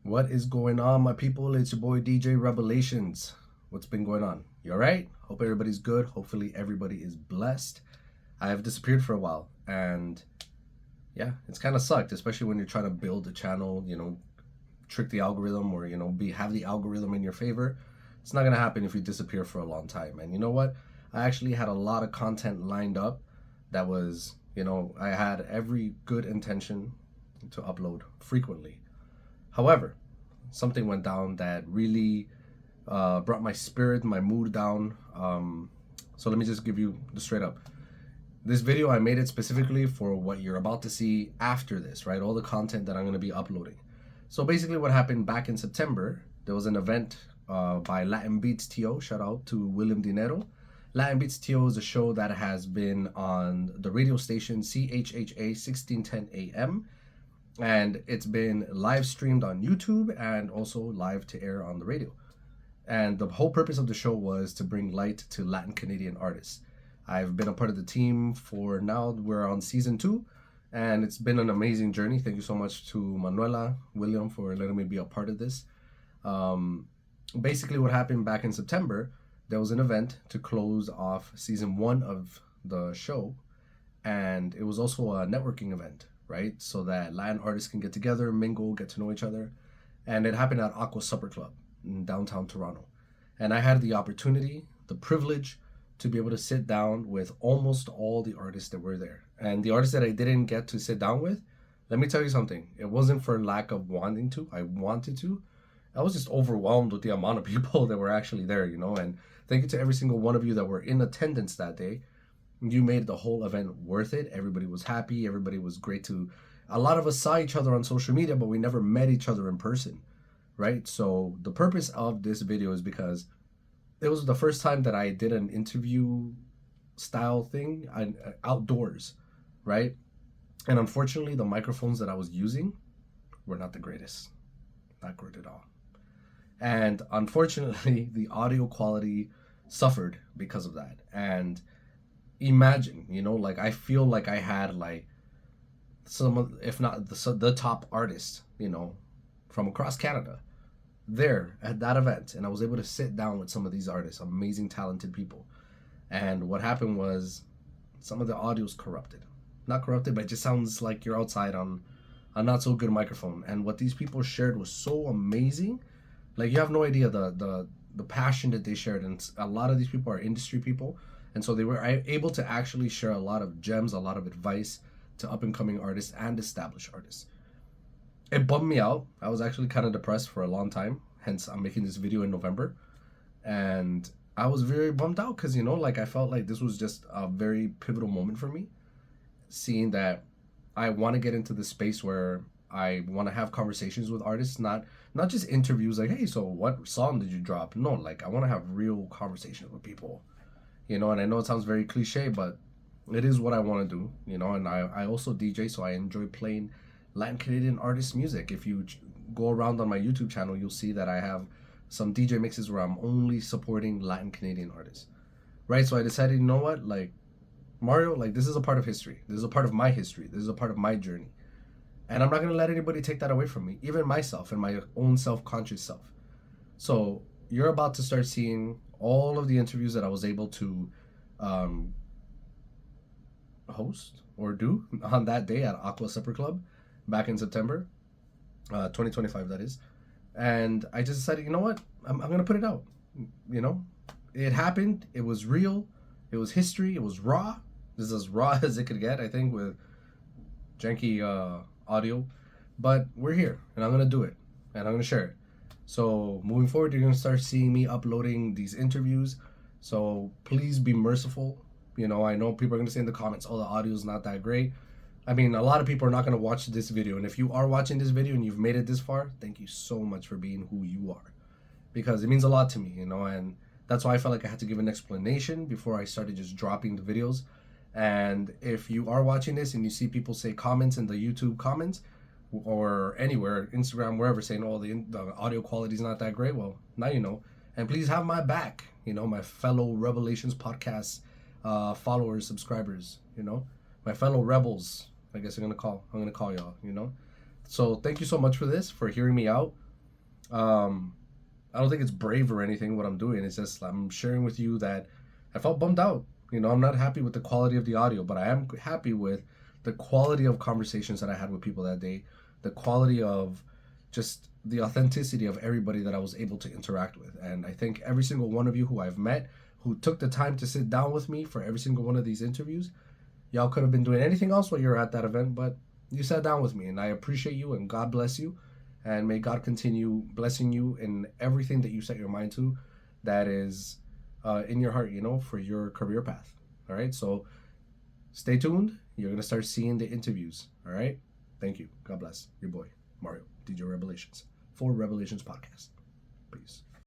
What is going on, my people? It's your boy DJ Rebelations. What's been going on? You alright? Hope everybody's good. Hopefully everybody is blessed. I have disappeared for a while, and yeah, it's kind of sucked, especially when you're trying to build a channel, trick the algorithm, or have the algorithm in your favor. It's not gonna happen if you disappear for a long time. And you know what? I actually had a lot of content lined up that was, I had every good intention to upload frequently. However, something went down that really brought my spirit, my mood down. So let me just give you the straight up. This video, I made it specifically for what you're about to see after this, right? All the content that I'm going to be uploading. So basically what happened back in September, there was an event by Latin Beats T.O. Shout out to William Dinero. Latin Beats T.O. is a show that has been on the radio station CHHA 1610 AM. And it's been live streamed on YouTube and also live to air on the radio. And the whole purpose of the show was to bring light to Latin Canadian artists. I've been a part of the team for now. We're on season 2, and it's been an amazing journey. Thank you so much to Manuela, William, for letting me be a part of this. Basically, what happened back in September, there was an event to close off season 1 of the show, and it was also a networking event, right? So that Latin artists can get together, mingle, get to know each other. And it happened at Aqua Supper Club in downtown Toronto. And I had the opportunity, the privilege to be able to sit down with almost all the artists that were there. And the artists that I didn't get to sit down with, let me tell you something. It wasn't for lack of wanting to. I wanted to. I was just overwhelmed with the amount of people that were actually there, And thank you to every single one of you that were in attendance that day. You made the whole event worth it. Everybody was happy. Everybody was great to. A lot of us saw each other on social media, but we never met each other in person, right? So the purpose of this video is because it was the first time that I did an interview style thing outdoors, right? And unfortunately, the microphones that I was using were not the greatest. Not great at all. And unfortunately, the audio quality suffered because of that. And imagine, I feel like I had some of, if not the top artists, from across Canada there at that event. And I was able to sit down with some of these artists, amazing, talented people. And what happened was some of the audio's corrupted. Not corrupted, but it just sounds like you're outside on a not so good microphone. And what these people shared was so amazing. Like, you have no idea the passion that they shared. And a lot of these people are industry people. And so they were able to actually share a lot of gems, a lot of advice to up-and-coming artists and established artists. It bummed me out. I was actually kind of depressed for a long time. Hence, I'm making this video in November. And I was very bummed out because, I felt like this was just a very pivotal moment for me. Seeing that I want to get into the space where I want to have conversations with artists, not just interviews like, hey, so what song did you drop? No, I want to have real conversations with people. And I know it sounds very cliche, but it is what I want to do, and I also DJ, so I enjoy playing Latin Canadian artists' music. If you go around on my YouTube channel, you'll see that I have some DJ mixes where I'm only supporting Latin Canadian artists, right? So I decided, you know what, Mario, this is a part of history. This is a part of my history. This is a part of my journey. And I'm not going to let anybody take that away from me, even myself and my own self-conscious self. So you're about to start seeing all of the interviews that I was able to host or do on that day at Aqua Supper Club back in September 2025, that is. And I just decided, you know what, I'm going to put it out. It happened. It was real. It was history. It was raw. This is as raw as it could get, I think, with janky audio. But we're here, and I'm going to do it, and I'm going to share it. So moving forward, you're going to start seeing me uploading these interviews. So please be merciful. I know people are going to say in the comments, oh, the audio is not that great. I mean, a lot of people are not going to watch this video. And if you are watching this video and you've made it this far, thank you so much for being who you are. Because it means a lot to me, and that's why I felt like I had to give an explanation before I started just dropping the videos. And if you are watching this and you see people say comments in the YouTube comments, or anywhere, Instagram, wherever, saying, oh, the audio quality is not that great, well, now you know. And please have my back, my fellow Rebelations podcast followers, subscribers, my fellow rebels, I guess I'm gonna call y'all, So thank you so much for this, for hearing me out. I don't think it's brave or anything what I'm doing. It's just I'm sharing with you that I felt bummed out. I'm not happy with the quality of the audio, but I am happy with the quality of conversations that I had with people that day, the quality of just the authenticity of everybody that I was able to interact with. And I think every single one of you who I've met, who took the time to sit down with me for every single one of these interviews, y'all could have been doing anything else while you were at that event, but you sat down with me, and I appreciate you, and God bless you, and may God continue blessing you in everything that you set your mind to, that is in your heart, for your career path. All right, so stay tuned. You're gonna start seeing the interviews. All right, thank you. God bless. Your boy Mario, DJ Revelations, for Rebelations Podcast. Peace.